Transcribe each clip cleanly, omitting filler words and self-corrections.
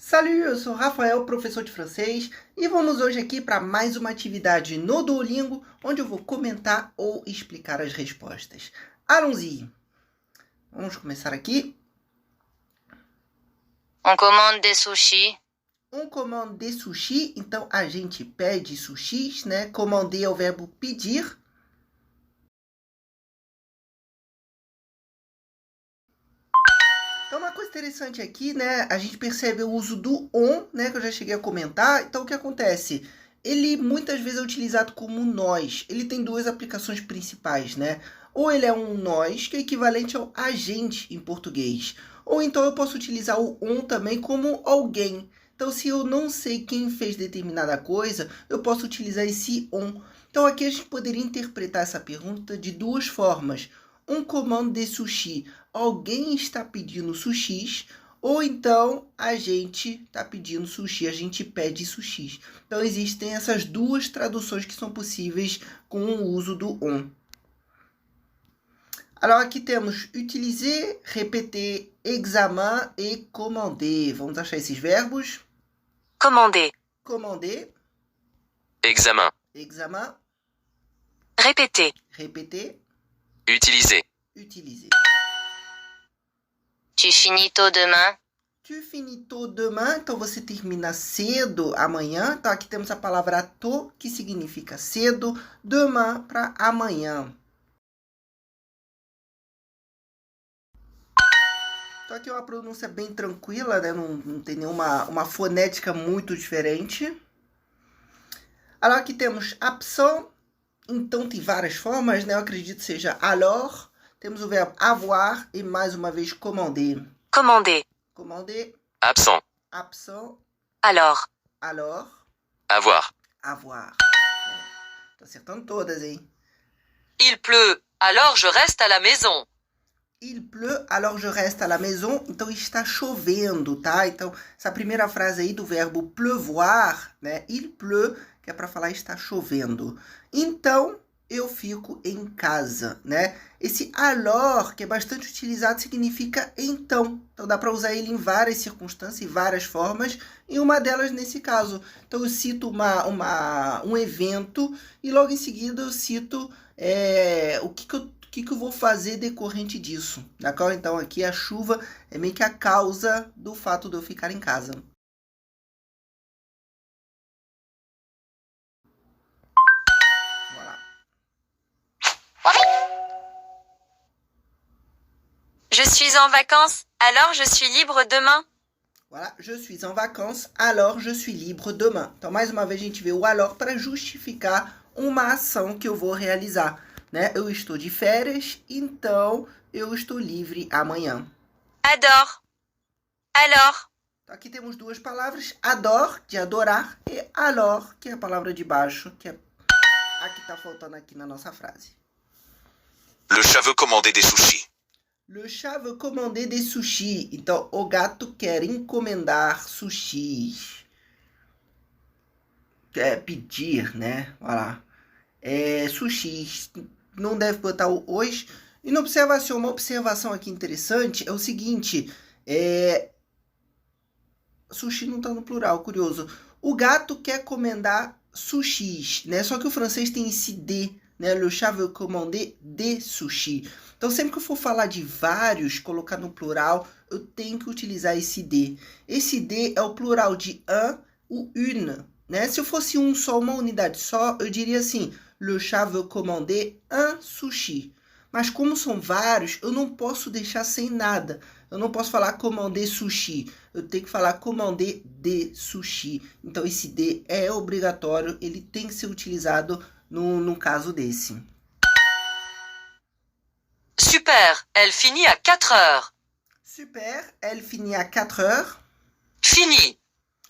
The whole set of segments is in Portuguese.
Salut, eu sou Rafael, professor de francês, e vamos hoje aqui para mais uma atividade no Duolingo, onde eu vou comentar ou explicar as respostas. Allons-y! Vamos começar aqui. On commande des sushis. On commande des sushis, então a gente pede sushis, né? Commander é o verbo pedir. Então, uma coisa interessante aqui, né? A gente percebe o uso do on, né? Que eu já cheguei a comentar. Então, o que acontece? Ele muitas vezes é utilizado como nós. Ele tem duas aplicações principais, né? Ou ele é um nós, que é equivalente ao a gente em português. Ou então eu posso utilizar o on também como alguém. Então, se eu não sei quem fez determinada coisa, eu posso utilizar esse on. Então, aqui a gente poderia interpretar essa pergunta de duas formas. On commande des sushis. Alguém está pedindo sushis, ou então a gente está pedindo sushi, a gente pede sushis. Então, existem essas duas traduções que são possíveis com o uso do on. Alors, aqui temos utiliser, répéter, examen e commander. Vamos achar esses verbos. Commander. Commander. Examen. Examen. Répéter. Répéter. Utiliser. Utiliser. Tu finis tôt demain. Tu finis tôt demain, então você termina cedo amanhã. Então aqui temos a palavra tôt, que significa cedo, demain para amanhã. Então aqui é uma pronúncia bem tranquila, né? Não tem nenhuma fonética muito diferente. Agora aqui temos absent, então tem várias formas, né? Eu acredito que seja alors. Temos o verbo avoir e mais uma vez commander. Commander. Commander. Absent. Absent. Alors. Alors. Avoir. Avoir. Tô acertando todas, hein? Il pleut, alors je reste à la maison. Il pleut, alors je reste à la maison. Então, está chovendo, tá? Então, essa primeira frase aí do verbo pleuvoir, né? Il pleut, que é para falar está chovendo. Então, eu fico em casa, né? Esse alors, que é bastante utilizado, significa então. Então, dá para usar ele em várias circunstâncias, em várias formas, e uma delas nesse caso. Então, eu cito um evento e logo em seguida eu cito o que eu vou fazer decorrente disso. D'accord? Então, aqui a chuva é meio que a causa do fato de eu ficar em casa. Je suis en vacances, alors je suis libre demain. Voilà, je suis en vacances, alors je suis libre demain. Então, mais uma vez, a gente vê o alors para justificar uma ação que eu vou realizar, né? Eu estou de férias, então eu estou livre amanhã. Adore. Alors. Então, aqui temos duas palavras, adore, de adorar, e alors, que é a palavra de baixo, que é a que está faltando aqui na nossa frase. Le chat veut commander des sushis. Le chat veut commander des sushis. Então, o gato quer encomendar sushis. Quer pedir, né? Olha lá. Sushis. Não deve botar o hoje. E na observação, uma observação aqui interessante é o seguinte. Sushi não está no plural, curioso. O gato quer comendar sushis, né? Só que o francês tem esse D, né? Le chat veut commander des sushis. Então, sempre que eu for falar de vários, colocar no plural, eu tenho que utilizar esse D. Esse D é o plural de un ou une, né? Se eu fosse um só, uma unidade só, eu diria assim, le chat veut commander un sushi. Mas como são vários, eu não posso deixar sem nada. Eu não posso falar commander sushi. Eu tenho que falar commander des sushi. Então, esse D é obrigatório, ele tem que ser utilizado no caso desse. Super, elle finit à 4 heures. Super, elle finit à 4 heures. Fini.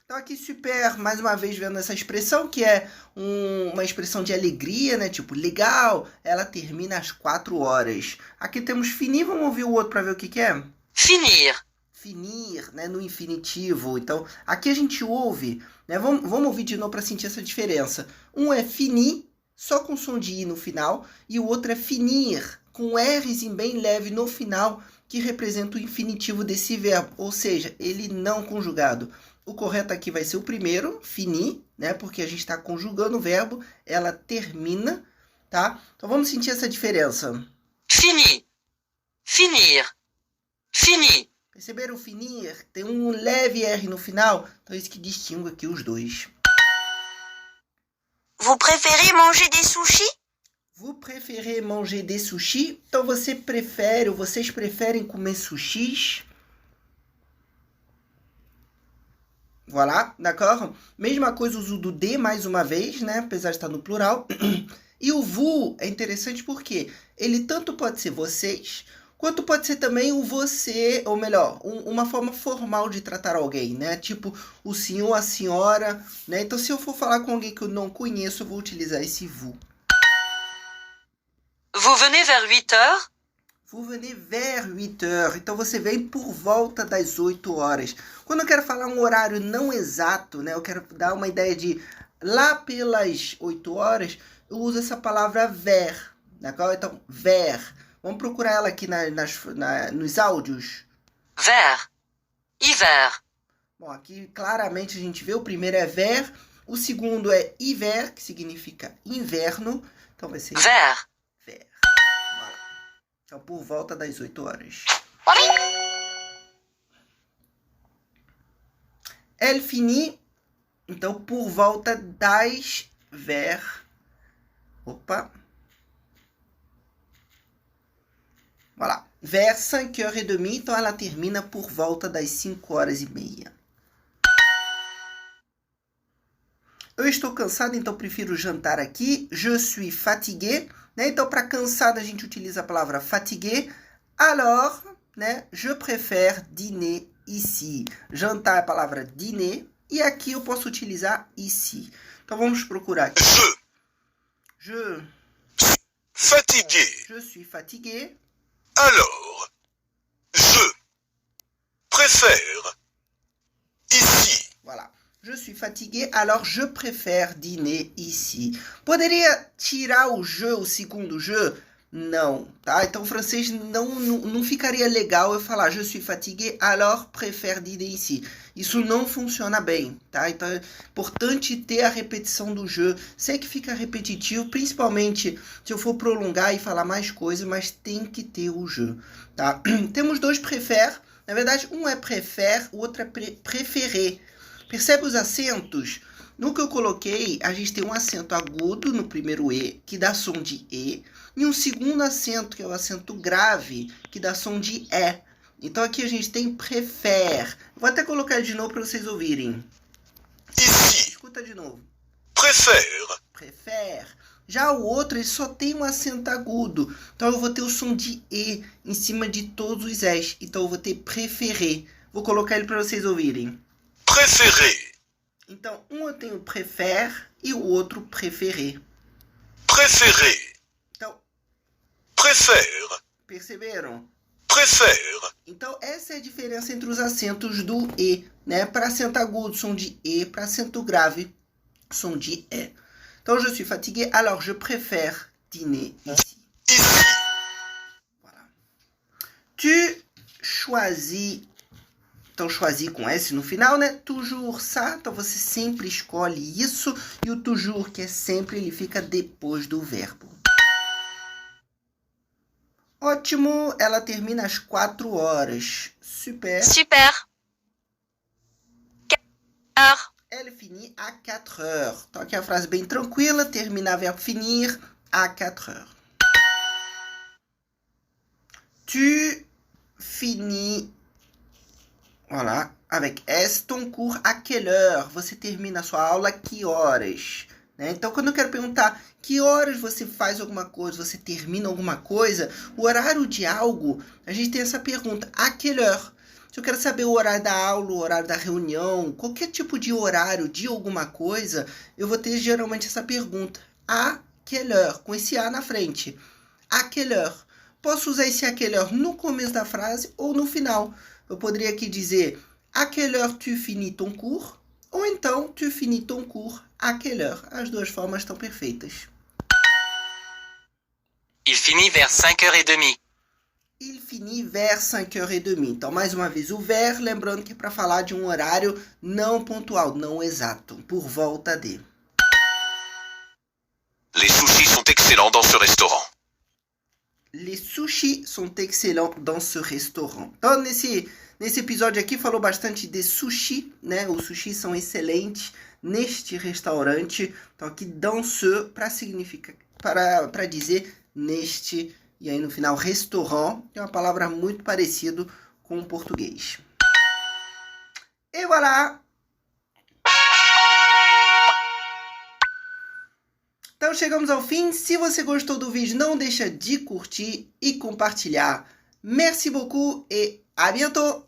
Então aqui super, mais uma vez vendo essa expressão, que é uma expressão de alegria, né? Tipo, legal, ela termina às 4 horas. Aqui temos finir, vamos ouvir o outro para ver o que é? Finir. Finir, né? No infinitivo. Então, aqui a gente ouve, né? Vamos ouvir de novo para sentir essa diferença. Um é finir, só com som de i no final, e o outro é finir, com R's bem leve no final. que representa o infinitivo desse verbo, ou seja, ele não conjugado. O correto aqui vai ser o primeiro, finir, né? Porque a gente está conjugando o verbo, ela termina, tá? Então vamos sentir essa diferença. Fini. Finir. Fini. Perceberam? Finir tem um leve R no final, então é isso que distingue aqui os dois. Vous préférez manger des sushis? Vous préférez manger des sushis? Então você prefere, ou vocês preferem comer sushis? Voilà, d'accord? Mesma coisa, uso do de mais uma vez, né? Apesar de estar no plural. E o vous é interessante porque ele tanto pode ser vocês, quanto pode ser também o você, ou melhor, uma forma formal de tratar alguém, né? Tipo, o senhor, a senhora, né? Então, se eu for falar com alguém que eu não conheço, eu vou utilizar esse vous. Vous venez vers 8 heures? Vous venez vers 8 heures. Então, você vem por volta das 8 horas. Quando eu quero falar um horário não exato, né? Eu quero dar uma ideia de lá pelas 8 horas, eu uso essa palavra vers, d'accord? Então, vers. Vamos procurar ela aqui nos áudios. Vers. Hiver. Bom, aqui claramente a gente vê, o primeiro é vers, o segundo é hiver, que significa inverno. Então vai ser Vers. vers. Voilà. Então, por volta das 8 horas. Elle finit, então, por volta das vers. Opa. Voilà. Vers 5h30, então ela termina por volta das 5h30. Eu estou cansado, então prefiro jantar aqui. Je suis fatigué, né? Então, para cansado, a gente utiliza a palavra fatigué. Alors, né? Je préfère dîner ici. Jantar é a palavra dîner. E aqui eu posso utilizar ici. Então, vamos procurar aqui. Je Fatigué. Je suis fatigué. Alors, je préfère ici. Voilà. Je suis fatigué, alors je préfère dîner ici. Poderia tirar o je, o segundo je? Não, tá? Então, o francês não ficaria legal eu falar je suis fatigué, alors préfère dîner ici. Isso não funciona bem, tá? Então, é importante ter a repetição do je. Sei que fica repetitivo, principalmente se eu for prolongar e falar mais coisas, mas tem que ter o je, tá? Temos dois préfère. Na verdade, um é préfère, o outro é préféré. Percebe os acentos? No que eu coloquei, a gente tem um acento agudo no primeiro E, que dá som de E, e um segundo acento, que é o acento grave, que dá som de E. Então aqui a gente tem préfère. Vou até colocar de novo para vocês ouvirem. Ici. Escuta de novo. Préfère. Préfère. Já o outro, ele só tem um acento agudo. Então eu vou ter o som de E em cima de todos os Es. Então eu vou ter préféré. Vou colocar ele para vocês ouvirem. Préféré. Então, um eu tenho préfère e o outro préféré. Préféré. Então, Préfère. perceberam? Préfère. Então, essa é a diferença entre os acentos do E, né? Para acento agudo, som de E. Para acento grave, som de E. Então, je suis fatigué, alors je préfère dîner ici. Ici. Voilà. Tu choisis... Então, choisis com S no final, né? Toujours ça. Então, você sempre escolhe isso. E o toujours, que é sempre, ele fica depois do verbo. Ótimo. Ela termina às 4 horas. Super. Super. 4 heures. Elle finit à 4 heures. Então, aqui é a frase bem tranquila. Terminar verbo finir à 4 heures. Tu finis... Voilà, avec S, ton cours à quelle heure? Você termina a sua aula a que horas? Né? Então, quando eu quero perguntar que horas você faz alguma coisa, você termina alguma coisa, o horário de algo, a gente tem essa pergunta, à quelle heure? Se eu quero saber o horário da aula, o horário da reunião, qualquer tipo de horário de alguma coisa, eu vou ter geralmente essa pergunta, à quelle heure? Com esse A na frente. À quelle heure? Posso usar esse à quelle heure no começo da frase ou no final. Eu poderia aqui dizer, à quelle heure tu finis ton cours? Ou então, tu finis ton cours à quelle heure? As duas formas estão perfeitas. Il finit vers 5h30. Il finit vers 5h30. Então, mais uma vez, o vers, lembrando que é para falar de um horário não pontual, não exato, por volta de. Les sushis sont excellents dans ce restaurant. Les sushis sont excellents dans ce restaurant. Então, nesse episódio aqui, falou bastante de sushi, né? Os sushis são excelentes neste restaurante. Então, aqui, dans ce, para dizer neste, e aí no final, restaurant, que é uma palavra muito parecida com o português. E voilà! Então chegamos ao fim. Se você gostou do vídeo, não deixa de curtir e compartilhar. Merci beaucoup et à bientôt!